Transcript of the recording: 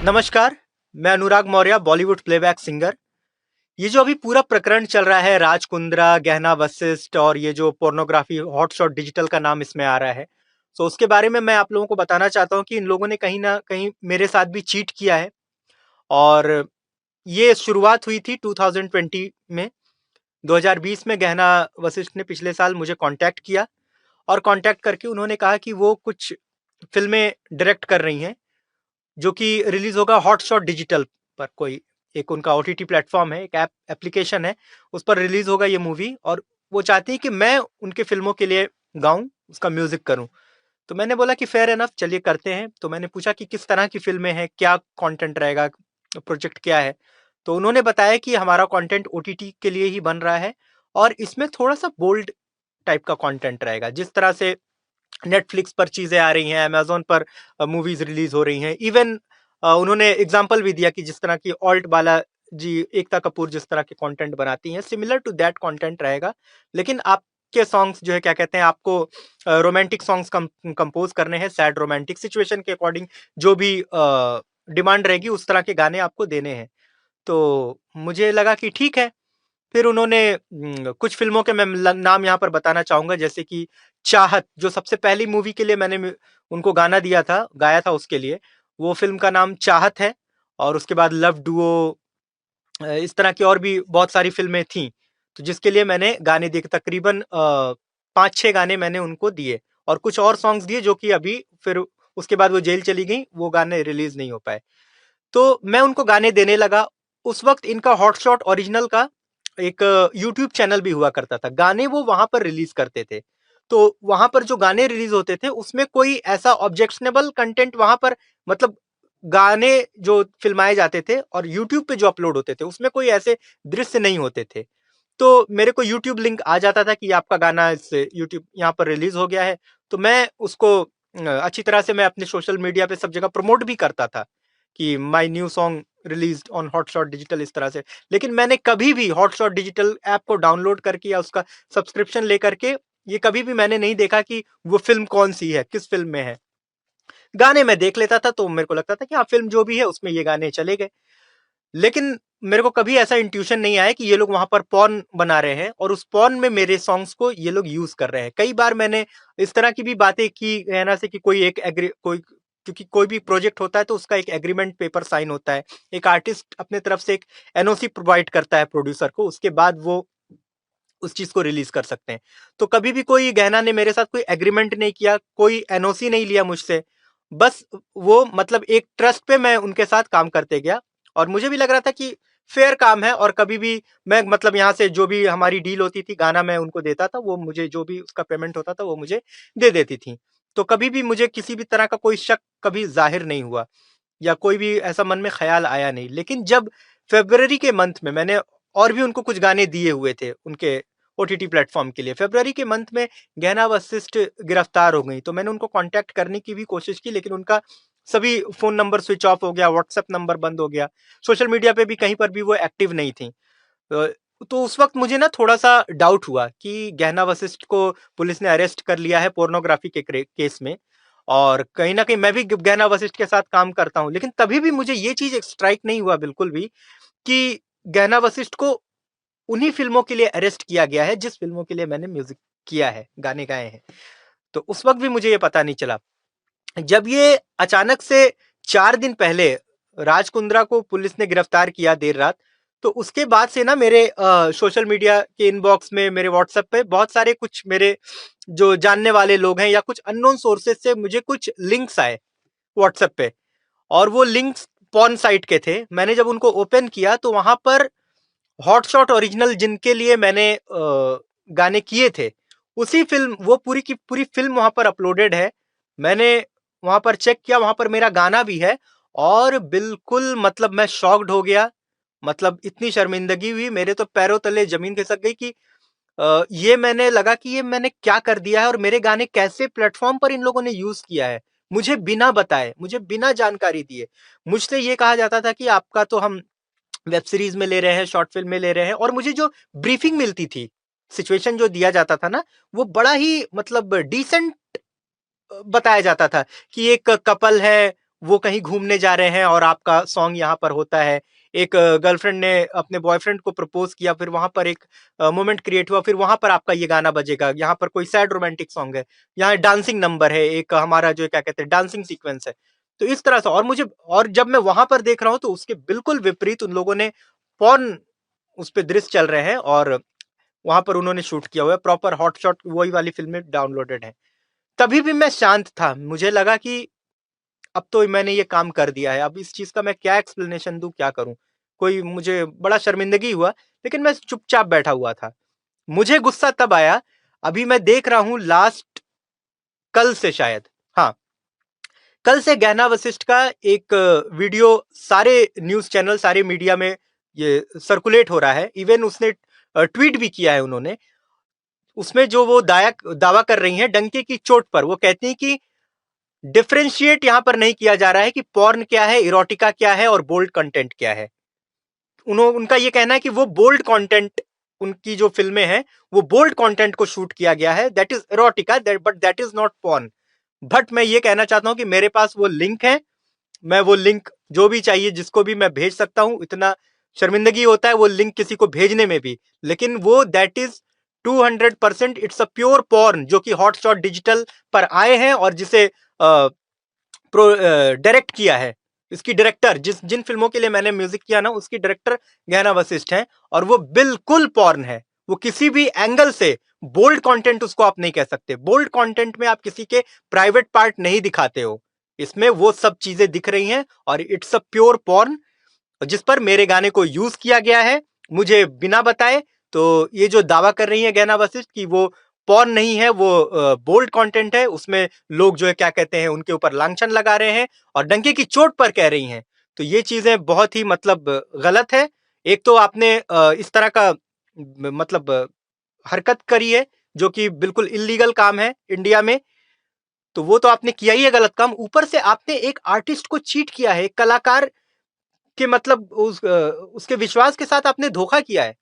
नमस्कार, मैं अनुराग Maurya, Bollywood playback singer. ये जो अभी पूरा प्रकरण चल रहा है, राज कुंद्रा, गहना वशिष्ठ और ये जो पोर्नोग्राफी हॉटशॉट डिजिटल का नाम इसमें आ रहा है, तो उसके बारे में मैं आप लोगों को बताना चाहता हूँ कि इन लोगों ने कहीं न कहीं मेरे साथ भी चीट किया है। और ये शुरुआत हुई थी 2020 में। 2020 में गहना वशिष्ठ ने पिछले साल मुझे कॉन्टैक्ट किया और कॉन्टैक्ट करके उन्होंने कहा कि वो कुछ फ़िल्में डायरेक्ट कर रही हैं, जो कि रिलीज होगा हॉटशॉट डिजिटल पर। कोई एक उनका ओटीटी प्लेटफॉर्म है, एक एप्लीकेशन है, उस पर रिलीज होगा ये मूवी। और वो चाहती है कि मैं उनके फिल्मों के लिए गाऊं, उसका म्यूजिक करूं। तो मैंने बोला कि फेयर एनफ, चलिए करते हैं। तो मैंने पूछा कि किस तरह की फिल्में हैं, क्या कंटेंट रहेगा, प्रोजेक्ट क्या है। तो उन्होंने बताया कि हमारा कंटेंट ओटीटी के लिए ही बन रहा है और इसमें थोड़ा सा बोल्ड टाइप का कंटेंट रहेगा। जिस तरह से नेटफ्लिक्स पर चीज़ें आ रही हैं, अमेज़न पर मूवीज़ रिलीज़ हो रही हैं। इवन उन्होंने एग्ज़ाम्पल भी दिया कि जिस तरह की ऑल्ट बालाजी, एकता कपूर जिस तरह के कंटेंट बनाती हैं, सिमिलर टू दैट कंटेंट रहेगा। लेकिन आपके सॉन्ग्स जो है, क्या कहते हैं, आपको रोमांटिक सॉन्ग्स कंपोज़ करने हैं, सैड रोमांटिक सिचुएशन के अकॉर्डिंग जो भी डिमांड रहेगी, उस तरह के गाने आपको देने हैं। तो मुझे लगा कि ठीक है। फिर उन्होंने कुछ फ़िल्मों के मैं नाम यहाँ पर बताना चाहूँगा, जैसे कि चाहत, जो सबसे पहली मूवी के लिए मैंने उनको गाना दिया था, गाया था उसके लिए। वो फ़िल्म का नाम चाहत है। और उसके बाद लव डुओ, इस तरह की और भी बहुत सारी फ़िल्में थीं, तो जिसके लिए मैंने गाने दिए। तकरीबन 5-6 गाने मैंने उनको दिए और कुछ और सॉन्ग्स दिए जो कि अभी फिर उसके बाद वो जेल चली गईं, वो गाने रिलीज़ नहीं हो पाए। तो मैं उनको गाने देने लगा। उस वक़्त इनका हॉटशॉट ओरिजिनल का एक यूट्यूब चैनल भी हुआ करता था। गाने वो वहाँ पर रिलीज़ करते थे। तो वहाँ पर जो गाने रिलीज़ होते थे, उसमें कोई ऐसा ऑब्जेक्शनेबल कंटेंट वहाँ पर, मतलब गाने जो फ़िल्माए जाते थे और यूट्यूब पे जो अपलोड होते थे, उसमें कोई ऐसे दृश्य नहीं होते थे। तो मेरे को यूट्यूब लिंक आ जाता था कि आपका गाना इस यूट्यूब यहाँ पर रिलीज़ हो गया है। तो मैं उसको अच्छी तरह से मैं अपने सोशल मीडिया पे सब जगह प्रमोट भी करता था कि my new song released on hotshot digital, इस तरह से। लेकिन मैंने कभी भी हॉटशॉट डिजिटल ऐप को डाउनलोड करके या उसका सब्सक्रिप्शन लेकर के ये कभी भी मैंने नहीं देखा कि वो फ़िल्म कौन-सी है, किस फ़िल्म में है। गाने मैं देख लेता था, तो मेरे को लगता था कि हाँ, फ़िल्म जो भी है उसमें ये गाने चले गए। लेकिन मेरे को कभी ऐसा इंट्यूशन नहीं आया कि ये लोग वहाँ पर पॉर्न बना रहे हैं और उस पॉर्न में मेरे सॉन्ग्स को ये लोग यूज़ कर रहे हैं। कई बार मैंने इस तरह की भी बातें की नैना से कि क्योंकि कोई भी प्रोजेक्ट होता है तो उसका एक एग्रीमेंट पेपर साइन होता है। एक आर्टिस्ट अपने तरफ से एक एनओसी प्रोवाइड करता है प्रोड्यूसर को, उसके बाद वो उस चीज़ को रिलीज़ कर सकते हैं। तो कभी भी कोई गहना ने मेरे साथ कोई एग्रीमेंट नहीं किया, कोई एनओसी नहीं लिया मुझसे। बस वो, मतलब एक ट्रस्ट पे मैं उनके साथ काम करते गया और मुझे भी लग रहा था कि फेयर काम है। और कभी भी मैं, मतलब यहाँ से जो भी हमारी डील होती थी, गाना मैं उनको देता था, वो मुझे जो भी उसका पेमेंट होता था, वो मुझे दे देती थी। तो कभी भी मुझे किसी भी तरह का कोई शक कभी ज़ाहिर नहीं हुआ या कोई भी ऐसा मन में ख़्याल आया नहीं। लेकिन जब फ़रवरी के मंथ में मैंने और भी उनको कुछ गाने दिए हुए थे उनके ओटीटी प्लेटफ़ॉर्म के लिए। फ़रवरी के मंथ में गहना वशिष्ठ गिरफ्तार हो गईं, तो मैंने उनको कॉन्टैक्ट करने की भी कोशिश की, लेकिन उनका सभी फ़ोन नंबर स्विच ऑफ हो गया, व्हाट्सएप नंबर बंद हो गया। सोशल मीडिया पे भी कहीं पर भी वो एक्टिव नहीं थीं। अ, तो उस वक़्त मुझे ना थोड़ा-सा डाउट हुआ कि गहना वशिष्ठ को पुलिस ने अरेस्ट कर लिया है पोर्नोग्राफ़ी के केस में। और कहीं न कहीं मैं भी ग गहना वशिष्ठ के साथ काम करता हूँ। लेकिन तभी भी मुझे ये चीज़ स्ट्राइक नहीं हुआ बिल्कुल भी कि गहना वशिष्ठ को उन्हीं फ़िल्मों के लिए अरेस्ट किया गया है, जिस फ़िल्मों के लिए मैंने म्यूज़िक किया है, गाने गाए हैं। तो उस वक़्त भी मुझे ये पता नहीं चला। जब ये अचानक से 4 दिन पहले राज कुंद्रा को पुलिस ने गिरफ्तार किया देर रात, तो उसके बाद से ना मेरे सोशल मीडिया के इनबॉक्स में, मेरे व्हाट्सएप पे बहुत सारे कुछ मेरे जो जानने वाले लोग हैं या कुछ अननोन सोर्सेज़ से मुझे कुछ लिंक्स आए व्हाट्सएप पे। और वो लिंक्स पॉर्न साइट के थे। मैंने जब उनको ओपन किया तो वहाँ पर हॉटशॉट ओरिजिनल, जिनके लिए मैंने गाने किए थे, उसी फ़िल्म, वो पूरी की पूरी फ़िल्म वहाँ पर अपलोडेड है। मैंने वहाँ पर चेक किया, वहाँ पर मेरा गाना भी है। और बिल्कुल, मतलब मैं शॉक्ड हो गया। मतलब इतनी शर्मिंदगी हुई, मेरे तो पैरों तले ज़मीन खिसक गई कि ये मैंने लगा कि ये मैंने क्या कर दिया है और मेरे गाने कैसे प्लेटफ़ॉर्म पर इन लोगों ने यूज़ किया है। मुझे बिना बताए, मुझे बिना जानकारी दिए। मुझसे ये कहा जाता था कि आपका तो हम वेब सीरीज़ में ले रहे हैं, शॉर्ट फ़िल्म में ले रहे हैं। और मुझे जो ब्रीफिंग मिलती थी, सिचुएशन जो दिया जाता था ना, वो बड़ा ही, मतलब डिसेंट बताया जाता था कि एक कपल है, वो कहीं घूमने जा रहे हैं और आपका सॉन्ग यहाँ पर होता है। एक गर्लफ्रेंड ने अपने बॉयफ्रेंड को प्रपोज किया, फिर वहां पर एक मोमेंट क्रिएट हुआ, फिर वहां पर आपका ये गाना बजेगा। यहाँ पर कोई सैड रोमांटिक सॉन्ग है, यहाँ डांसिंग नंबर है, एक हमारा जो क्या कहते हैं डांसिंग सीक्वेंस है। तो इस तरह से, और जब मैं वहां पर देख रहा हूँ तो उसके बिल्कुल विपरीत उन लोगों ने पॉर्न, उस पे दृश्य चल रहे हैं और वहां पर उन्होंने शूट किया हुआ है, प्रॉपर हॉट शॉट वही वाली फिल्में डाउनलोडेड है। तभी भी मैं शांत था, मुझे लगा कि अब तो मैंने ये काम कर दिया है, अब इस चीज का मैं क्या एक्सप्लेनेशन दूं, क्या करूं। कोई मुझे बड़ा शर्मिंदगी हुआ, लेकिन मैं चुपचाप बैठा हुआ था। मुझे गुस्सा तब आया, अभी मैं देख रहा हूं लास्ट, कल से शायद, हाँ, कल से गहना वशिष्ठ का एक वीडियो सारे न्यूज चैनल, सारे मीडिया में ये सर्कुलेट हो रहा है। इवन उसने ट्वीट भी किया है उन्होंने। उसमें जो वो दावा कर रही हैं डंके की चोट पर, वो कहती हैं कि डिफरेंशिएट यहां पर नहीं किया जा रहा है कि पॉर्न क्या है, इरोटिका क्या है और बोल्ड कंटेंट क्या है। उनका ये कहना है कि वो बोल्ड कंटेंट, उनकी जो फिल्में हैं वो बोल्ड कंटेंट को शूट किया गया है, that is erotica, but that is not porn. But मैं ये कहना चाहता हूं कि मेरे पास वो लिंक है, मैं वो लिंक जो भी चाहिए जिसको भी मैं भेज सकता हूं। इतना शर्मिंदगी होता है वो लिंक किसी को भेजने में भी, लेकिन वो that is 200% it's a pure porn, जो कि हॉटस्टार डिजिटल पर आए हैं और जिसे डायरेक्ट किया है। इसकी डायरेक्टर, जिन फिल्मों के लिए मैंने म्यूजिक किया ना, उसकी डायरेक्टर गहना वशिष्ठ हैं और वो बिल्कुल पॉर्न है। वो किसी भी एंगल से बोल्ड कंटेंट उसको आप नहीं कह सकते। बोल्ड कंटेंट में आप किसी के प्राइवेट पार्ट नहीं दिखाते हो, इसमें वो सब चीजें दिख रही हैं और इट्स अ प्योर पॉर्न जिस पर मेरे गाने को यूज किया गया है, मुझे बिना बताए। तो ये जो दावा कर रही है गहना वशिष्ठ कि वो पॉर्न नहीं है, वो बोल्ड कंटेंट है, उसमें लोग जो है क्या कहते हैं उनके ऊपर लांछन लगा रहे हैं और डंके की चोट पर कह रही हैं। तो ये चीजें बहुत ही मतलब गलत है। एक तो आपने इस तरह का मतलब हरकत करी है जो कि बिल्कुल इलीगल काम है इंडिया में, तो वो तो आपने किया ही है गलत काम। ऊपर से आपने एक आर्टिस्ट को चीट किया है, एक कलाकार के मतलब उसके विश्वास के साथ आपने धोखा किया है।